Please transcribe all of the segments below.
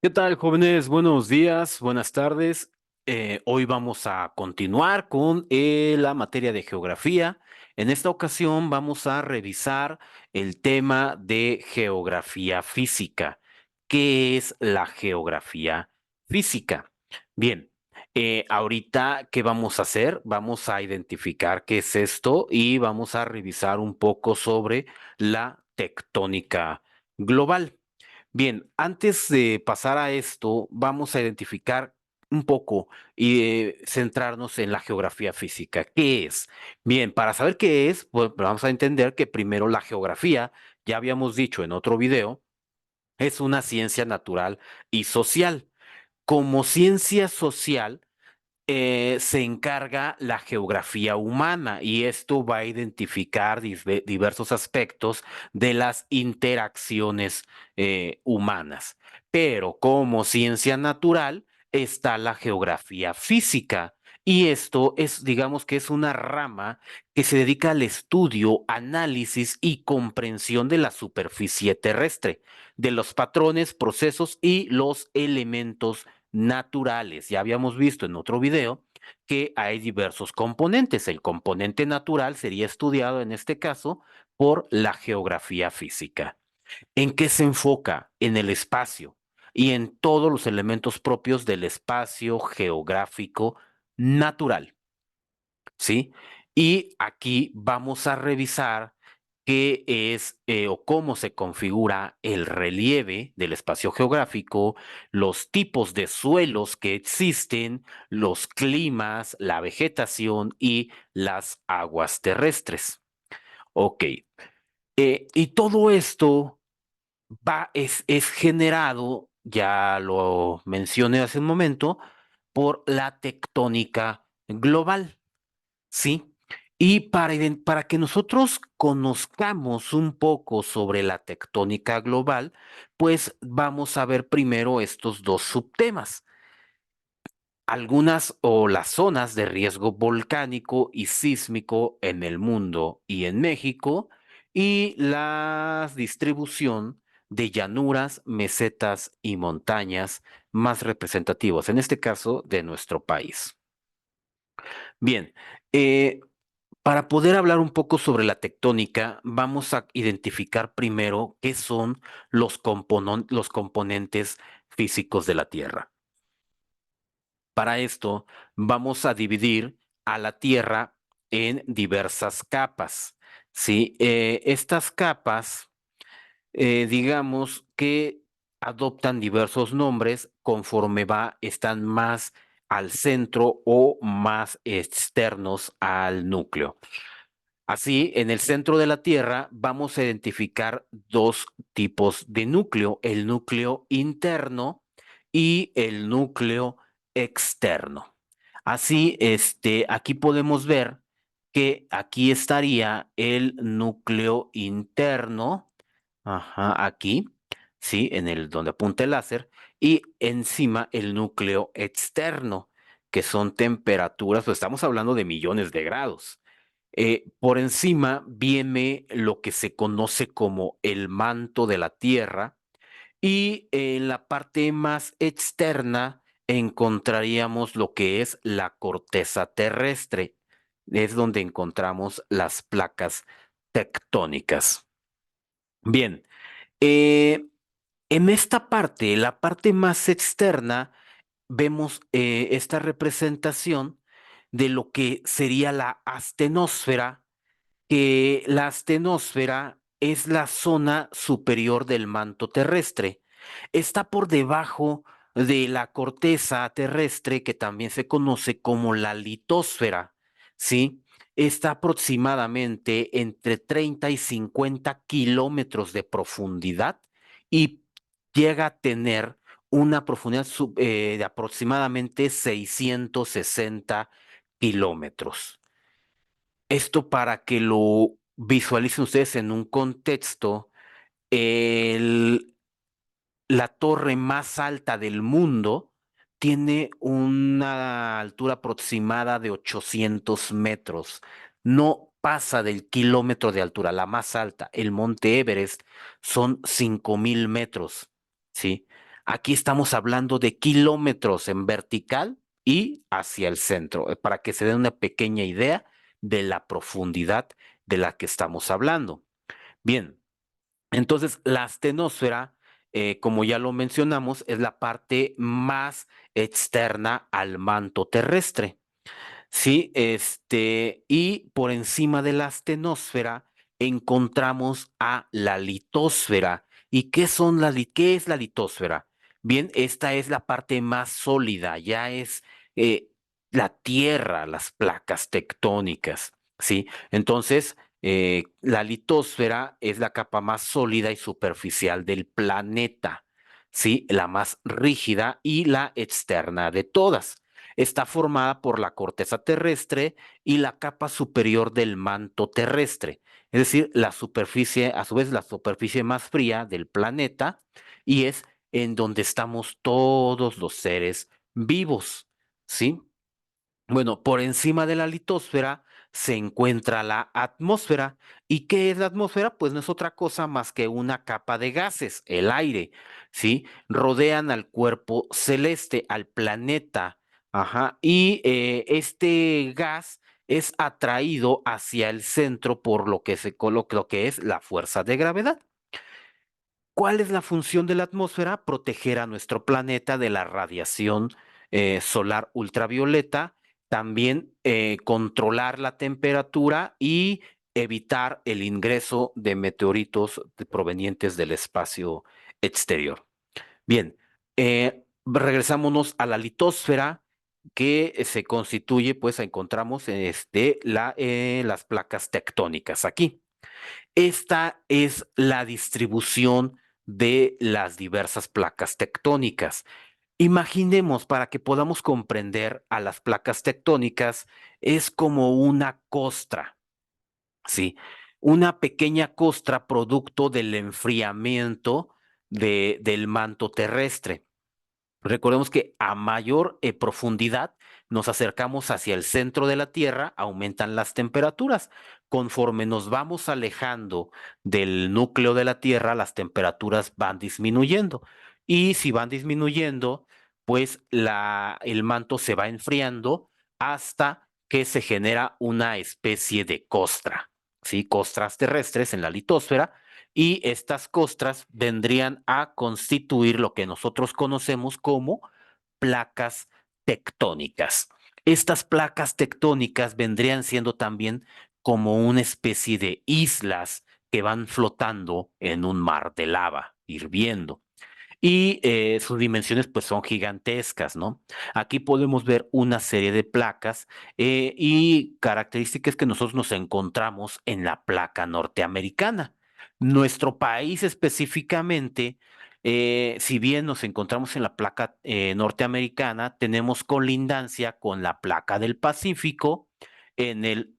¿Qué tal, jóvenes? Buenos días, buenas tardes. Hoy vamos a continuar con la materia de geografía. En esta ocasión vamos a revisar el tema de geografía física. ¿Qué es la geografía física? Bien, ahorita, ¿qué vamos a hacer? Vamos a identificar qué es esto y vamos a revisar un poco sobre la tectónica global. Bien, antes de pasar a esto, vamos a identificar un poco y centrarnos en la geografía física. ¿Qué es? Bien, para saber qué es, pues vamos a entender que primero la geografía, ya habíamos dicho en otro video, es una ciencia natural y social. Como ciencia social, se encarga la geografía humana y esto va a identificar diversos aspectos de las interacciones humanas. Pero como ciencia natural está la geografía física. Y esto es, digamos que es una rama que se dedica al estudio, análisis y comprensión de la superficie terrestre, de los patrones, procesos y los elementos naturales. Ya habíamos visto en otro video que hay diversos componentes. El componente natural sería estudiado en este caso por la geografía física. ¿En qué se enfoca? En el espacio y en todos los elementos propios del espacio geográfico natural. ¿Sí? Y aquí vamos a revisar qué es o cómo se configura el relieve del espacio geográfico, los tipos de suelos que existen, los climas, la vegetación y las aguas terrestres. Ok, y todo esto es generado, ya lo mencioné hace un momento, por la tectónica global. Sí, y para que nosotros conozcamos un poco sobre la tectónica global, pues vamos a ver primero estos dos subtemas. Algunas o las zonas de riesgo volcánico y sísmico en el mundo y en México, y la distribución de llanuras, mesetas y montañas más representativos, en este caso de nuestro país. Bien, eh, para poder hablar un poco sobre la tectónica, vamos a identificar primero qué son los componentes físicos de la Tierra. Para esto, vamos a dividir a la Tierra en diversas capas. ¿Sí? Estas capas, digamos que adoptan diversos nombres conforme están más al centro o más externos al núcleo. Así, en el centro de la Tierra vamos a identificar dos tipos de núcleo, el núcleo interno y el núcleo externo. Así, aquí podemos ver que aquí estaría el núcleo interno, ajá, aquí, sí, en el donde apunta el láser, y encima el núcleo externo, que son temperaturas, pues estamos hablando de millones de grados. Por encima viene lo que se conoce como el manto de la Tierra y en la parte más externa encontraríamos lo que es la corteza terrestre. Es donde encontramos las placas tectónicas. Bien, eh, en esta parte, la parte más externa, vemos esta representación de lo que sería la astenosfera, que la astenosfera es la zona superior del manto terrestre. Está por debajo de la corteza terrestre, que también se conoce como la litosfera, ¿sí? Está aproximadamente entre 30 y 50 kilómetros de profundidad y llega a tener una profundidad de aproximadamente 660 kilómetros. Esto para que lo visualicen ustedes en un contexto, el- la torre más alta del mundo tiene una altura aproximada de 800 metros. No pasa del kilómetro de altura, la más alta. El Monte Everest son 5000 metros, ¿sí? Aquí estamos hablando de kilómetros en vertical y hacia el centro, para que se den una pequeña idea de la profundidad de la que estamos hablando. Bien, entonces la astenosfera, como ya lo mencionamos, es la parte más externa al manto terrestre. Sí, y por encima de la astenosfera encontramos a la litosfera. ¿Y qué es la litosfera? Bien, esta es la parte más sólida, ya es eh, la tierra, las placas tectónicas, ¿sí? Entonces, la litosfera es la capa más sólida y superficial del planeta, ¿sí? La más rígida y la externa de todas. Está formada por la corteza terrestre y la capa superior del manto terrestre, es decir, la superficie, a su vez, la superficie más fría del planeta, y es en donde estamos todos los seres vivos, ¿sí? Bueno, por encima de la litosfera se encuentra la atmósfera. ¿Y qué es la atmósfera? Pues no es otra cosa más que una capa de gases, el aire, ¿sí? Rodean al cuerpo celeste, al planeta. Ajá. Y este gas es atraído hacia el centro por lo que se coloca, lo que es la fuerza de gravedad. ¿Cuál es la función de la atmósfera? Proteger a nuestro planeta de la radiación solar ultravioleta, también controlar la temperatura y evitar el ingreso de meteoritos provenientes del espacio exterior. Bien, regresámonos a la litosfera que se constituye, pues encontramos las placas tectónicas aquí. Esta es la distribución de las diversas placas tectónicas. Imaginemos, para que podamos comprender a las placas tectónicas, es como una costra, ¿sí? Una pequeña costra producto del enfriamiento del manto terrestre. Recordemos que a mayor profundidad nos acercamos hacia el centro de la Tierra, aumentan las temperaturas. Conforme nos vamos alejando del núcleo de la Tierra, las temperaturas van disminuyendo. Y si van disminuyendo, pues el manto se va enfriando hasta que se genera una especie de costra, ¿sí? Costras terrestres en la litosfera, y estas costras vendrían a constituir lo que nosotros conocemos como placas tectónicas. Estas placas tectónicas vendrían siendo también como una especie de islas que van flotando en un mar de lava, hirviendo. Y sus dimensiones pues son gigantescas, ¿no? Aquí podemos ver una serie de placas y características que nosotros nos encontramos en la placa norteamericana. Nuestro país específicamente, si bien nos encontramos en la placa norteamericana, tenemos colindancia con la placa del Pacífico. En el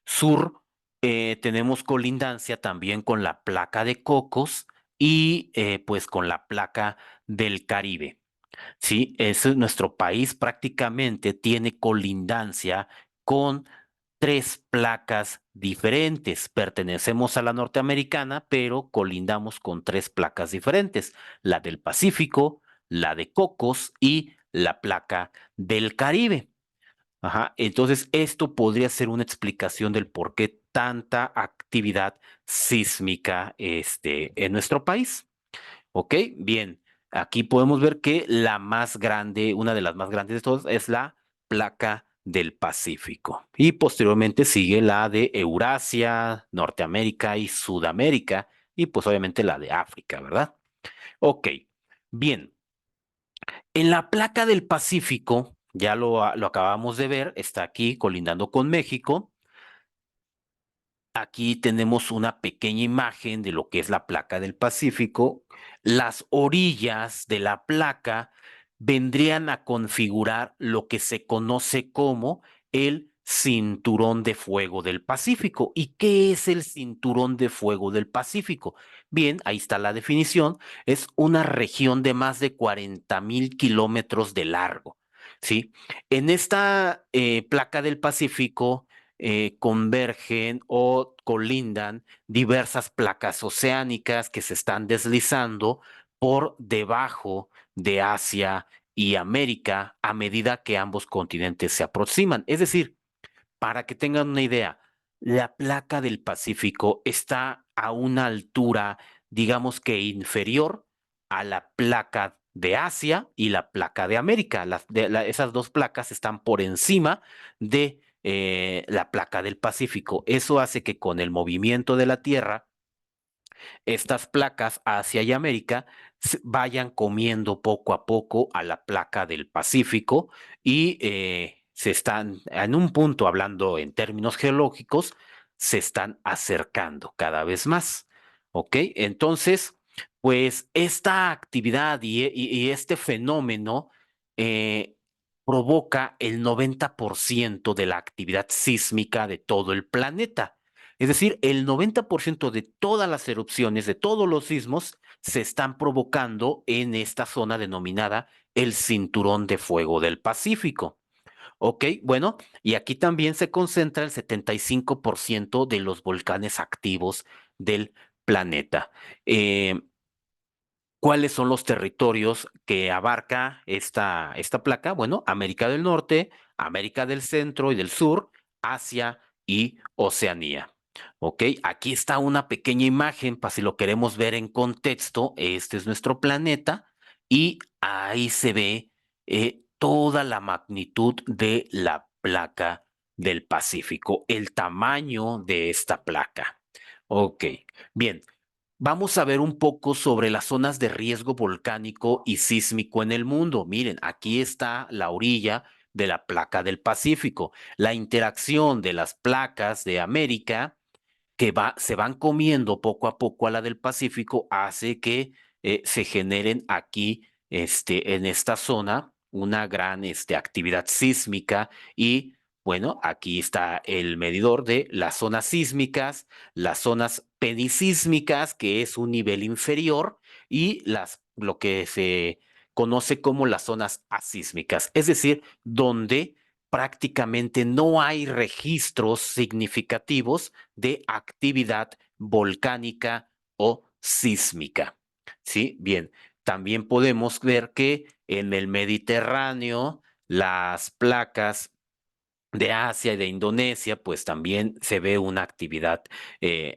sur tenemos colindancia también con la placa de Cocos y pues con la placa del Caribe. Sí, ese es nuestro país, prácticamente tiene colindancia con tres placas diferentes. Pertenecemos a la norteamericana, pero colindamos con tres placas diferentes: la del Pacífico, la de Cocos y la placa del Caribe. Ajá, entonces esto podría ser una explicación del por qué tanta actividad sísmica en nuestro país. ¿Ok? Bien, aquí podemos ver que la más grande, una de las más grandes de todas, es la placa del Pacífico. Y posteriormente sigue la de Eurasia, Norteamérica y Sudamérica, y pues obviamente la de África, ¿verdad? Ok, bien. En la placa del Pacífico, ya lo acabamos de ver, está aquí colindando con México. Aquí tenemos una pequeña imagen de lo que es la placa del Pacífico. Las orillas de la placa vendrían a configurar lo que se conoce como el cinturón de fuego del Pacífico. ¿Y qué es el cinturón de fuego del Pacífico? Bien, ahí está la definición. Es una región de más de 40.000 kilómetros de largo, ¿sí? En esta placa del Pacífico convergen o colindan diversas placas oceánicas que se están deslizando por debajo de Asia y América a medida que ambos continentes se aproximan. Es decir, para que tengan una idea, la placa del Pacífico está a una altura, digamos que inferior a la placa de Asia y la placa de América. Esas dos placas están por encima de la placa del Pacífico. Eso hace que con el movimiento de la Tierra, estas placas Asia y América vayan comiendo poco a poco a la placa del Pacífico y se están, en un punto, hablando en términos geológicos, se están acercando cada vez más. ¿Ok? Entonces, pues esta actividad y este fenómeno eh, provoca el 90% de la actividad sísmica de todo el planeta. Es decir, el 90% de todas las erupciones, de todos los sismos, se están provocando en esta zona denominada el Cinturón de Fuego del Pacífico. ¿Ok? Bueno, y aquí también se concentra el 75% de los volcanes activos del planeta. Eh, ¿Cuáles son los territorios que abarca esta placa? Bueno, América del Norte, América del Centro y del Sur, Asia y Oceanía. ¿Ok? Aquí está una pequeña imagen para si lo queremos ver en contexto. Este es nuestro planeta y ahí se ve toda la magnitud de la placa del Pacífico, el tamaño de esta placa. Ok, bien. Vamos a ver un poco sobre las zonas de riesgo volcánico y sísmico en el mundo. Miren, aquí está la orilla de la placa del Pacífico. La interacción de las placas de América se van comiendo poco a poco a la del Pacífico, hace que se generen aquí, en esta zona, una gran actividad sísmica y, bueno, aquí está el medidor de las zonas sísmicas, las zonas pedisísmicas, que es un nivel inferior, y lo que se conoce como las zonas asísmicas, es decir, donde prácticamente no hay registros significativos de actividad volcánica o sísmica. ¿Sí? Bien, también podemos ver que en el Mediterráneo las placas de Asia y de Indonesia, pues también se ve una actividad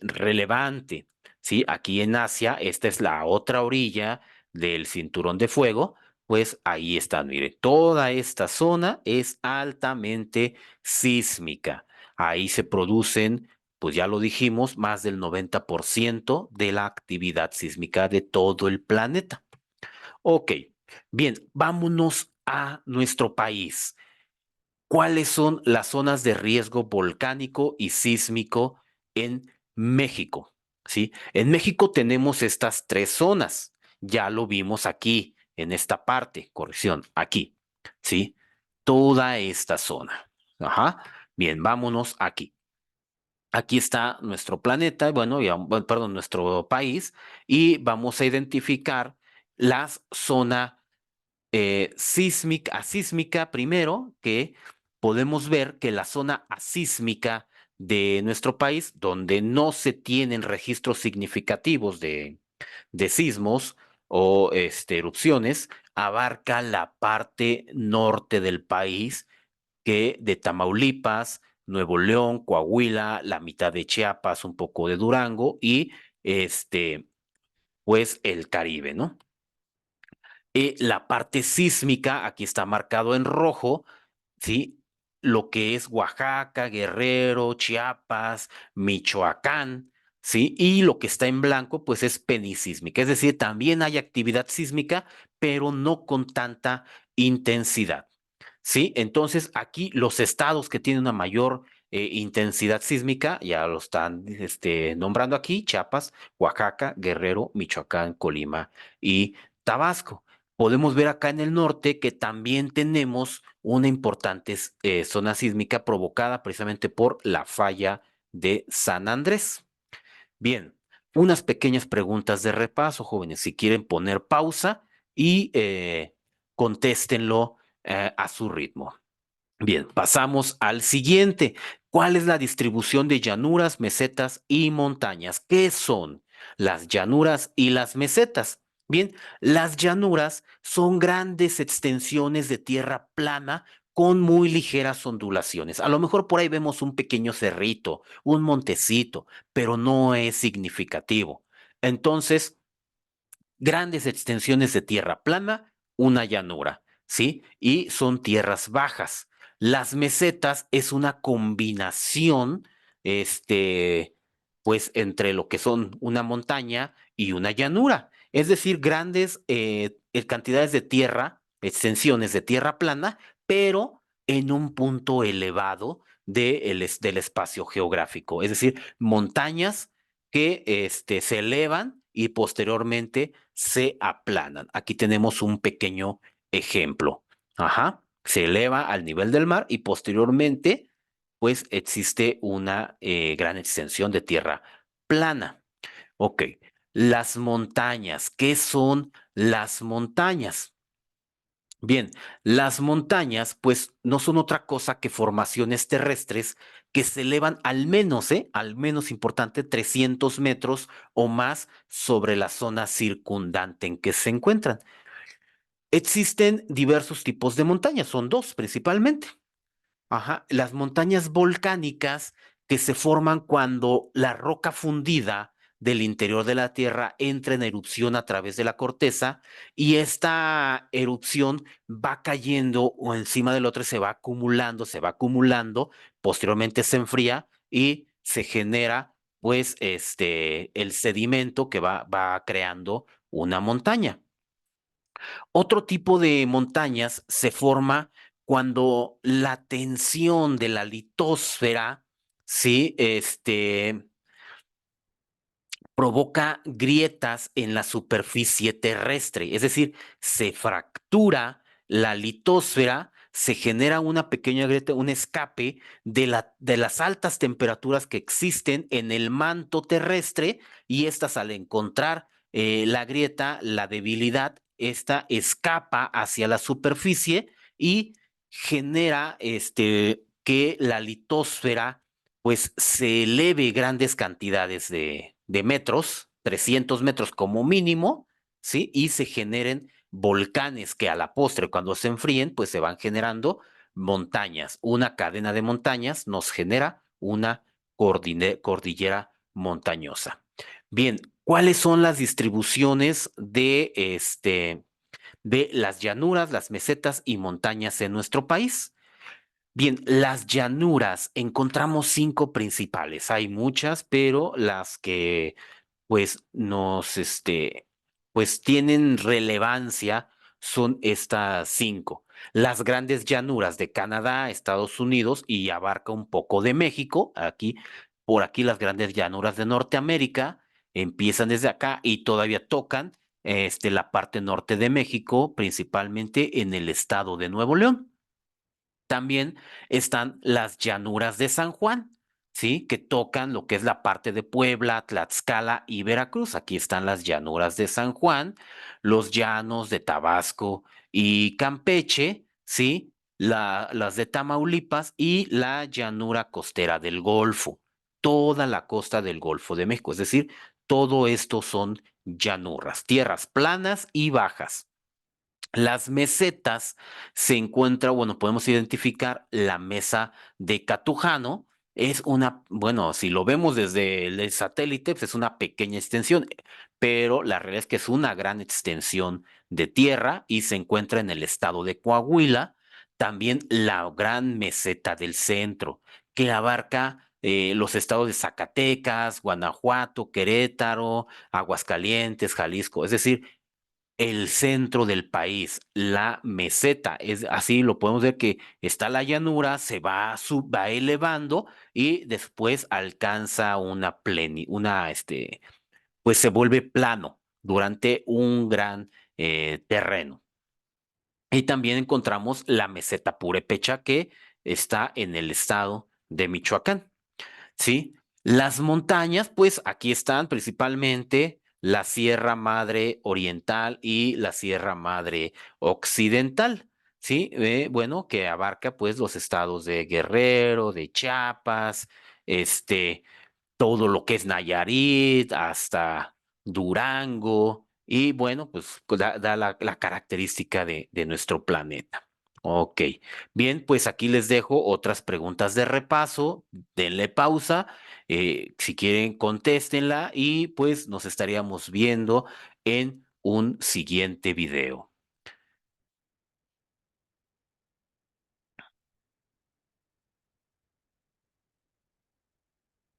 relevante. ¿Sí? Aquí en Asia, esta es la otra orilla del cinturón de fuego, pues ahí está, mire, toda esta zona es altamente sísmica. Ahí se producen, pues ya lo dijimos, más del 90% de la actividad sísmica de todo el planeta. Ok, bien, vámonos a nuestro país. ¿Cuáles son las zonas de riesgo volcánico y sísmico en México? ¿Sí? En México tenemos estas tres zonas. Ya lo vimos aquí, en esta parte, corrección, aquí. ¿Sí? Toda esta zona. Ajá. Bien, vámonos aquí. Aquí está nuestro planeta, bueno, bueno, perdón, nuestro país, y vamos a identificar la zona asísmica primero, que podemos ver que la zona asísmica de nuestro país, donde no se tienen registros significativos de sismos o erupciones, abarca la parte norte del país, que de Tamaulipas, Nuevo León, Coahuila, la mitad de Chiapas, un poco de Durango y pues el Caribe, ¿no? La parte sísmica, aquí está marcado en rojo, ¿sí? Lo que es Oaxaca, Guerrero, Chiapas, Michoacán, ¿sí? Y lo que está en blanco, pues es penisísmica. Es decir, también hay actividad sísmica, pero no con tanta intensidad, ¿sí? Entonces, aquí los estados que tienen una mayor intensidad sísmica, ya lo están nombrando aquí: Chiapas, Oaxaca, Guerrero, Michoacán, Colima y Tabasco. Podemos ver acá en el norte que también tenemos una importante zona sísmica provocada precisamente por la falla de San Andrés. Bien, unas pequeñas preguntas de repaso, jóvenes, si quieren poner pausa y contéstenlo a su ritmo. Bien, pasamos al siguiente. ¿Cuál es la distribución de llanuras, mesetas y montañas? ¿Qué son las llanuras y las mesetas? Bien, las llanuras son grandes extensiones de tierra plana con muy ligeras ondulaciones. A lo mejor por ahí vemos un pequeño cerrito, un montecito, pero no es significativo. Entonces, grandes extensiones de tierra plana, una llanura, ¿sí? Y son tierras bajas. Las mesetas es una combinación, este, pues, entre lo que son una montaña y una llanura. Es decir, grandes cantidades de tierra, extensiones de tierra plana, pero en un punto elevado del espacio geográfico. Es decir, montañas que se elevan y posteriormente se aplanan. Aquí tenemos un pequeño ejemplo. Ajá, se eleva al nivel del mar y posteriormente, pues existe una gran extensión de tierra plana. Ok, las montañas. ¿Qué son las montañas? Bien, las montañas, pues, no son otra cosa que formaciones terrestres que se elevan al menos importante, 300 metros o más sobre la zona circundante en que se encuentran. Existen diversos tipos de montañas, son dos principalmente. Ajá, las montañas volcánicas que se forman cuando la roca fundida del interior de la Tierra entra en erupción a través de la corteza y esta erupción va cayendo o encima del otro se va acumulando, posteriormente se enfría y se genera pues el sedimento que va creando una montaña. Otro tipo de montañas se forma cuando la tensión de la litosfera, ¿sí? Provoca grietas en la superficie terrestre, es decir, se fractura la litosfera, se genera una pequeña grieta, un escape de las altas temperaturas que existen en el manto terrestre y estas al encontrar la grieta, la debilidad, esta escapa hacia la superficie y genera que la litosfera pues se eleve grandes cantidades de metros, 300 metros como mínimo, ¿sí? Y se generen volcanes que a la postre, cuando se enfríen, pues se van generando montañas. Una cadena de montañas nos genera una cordillera montañosa. Bien, ¿cuáles son las distribuciones de las llanuras, las mesetas y montañas en nuestro país? Bien, las llanuras, encontramos cinco principales. Hay muchas, pero las que pues pues tienen relevancia son estas cinco. Las grandes llanuras de Canadá, Estados Unidos y abarca un poco de México. Por aquí las grandes llanuras de Norteamérica empiezan desde acá y todavía tocan la parte norte de México, principalmente en el estado de Nuevo León. También están las llanuras de San Juan, ¿sí? Que tocan lo que es la parte de Puebla, Tlaxcala y Veracruz. Aquí están las llanuras de San Juan, los llanos de Tabasco y Campeche, ¿sí? Las de Tamaulipas y la llanura costera del Golfo. Toda la costa del Golfo de México. Es decir, todo esto son llanuras, tierras planas y bajas. Las mesetas se encuentra, bueno, podemos identificar la mesa de Catujano. Es una, bueno, si lo vemos desde el satélite, pues es una pequeña extensión, pero la realidad es que es una gran extensión de tierra y se encuentra en el estado de Coahuila. También la gran meseta del centro, que abarca los estados de Zacatecas, Guanajuato, Querétaro, Aguascalientes, Jalisco. Es decir, el centro del país, la meseta, es así lo podemos ver que está la llanura, va elevando y después alcanza pues se vuelve plano durante un gran terreno. Y también encontramos la meseta purépecha que está en el estado de Michoacán. ¿Sí? Las montañas, pues aquí están principalmente la Sierra Madre Oriental y la Sierra Madre Occidental, ¿sí? Bueno, que abarca pues los estados de Guerrero, de Chiapas, este, todo lo que es Nayarit, hasta Durango y bueno, pues da la característica de nuestro planeta. Ok, bien, pues aquí les dejo otras preguntas de repaso, denle pausa, si quieren contéstenla y pues nos estaríamos viendo en un siguiente video.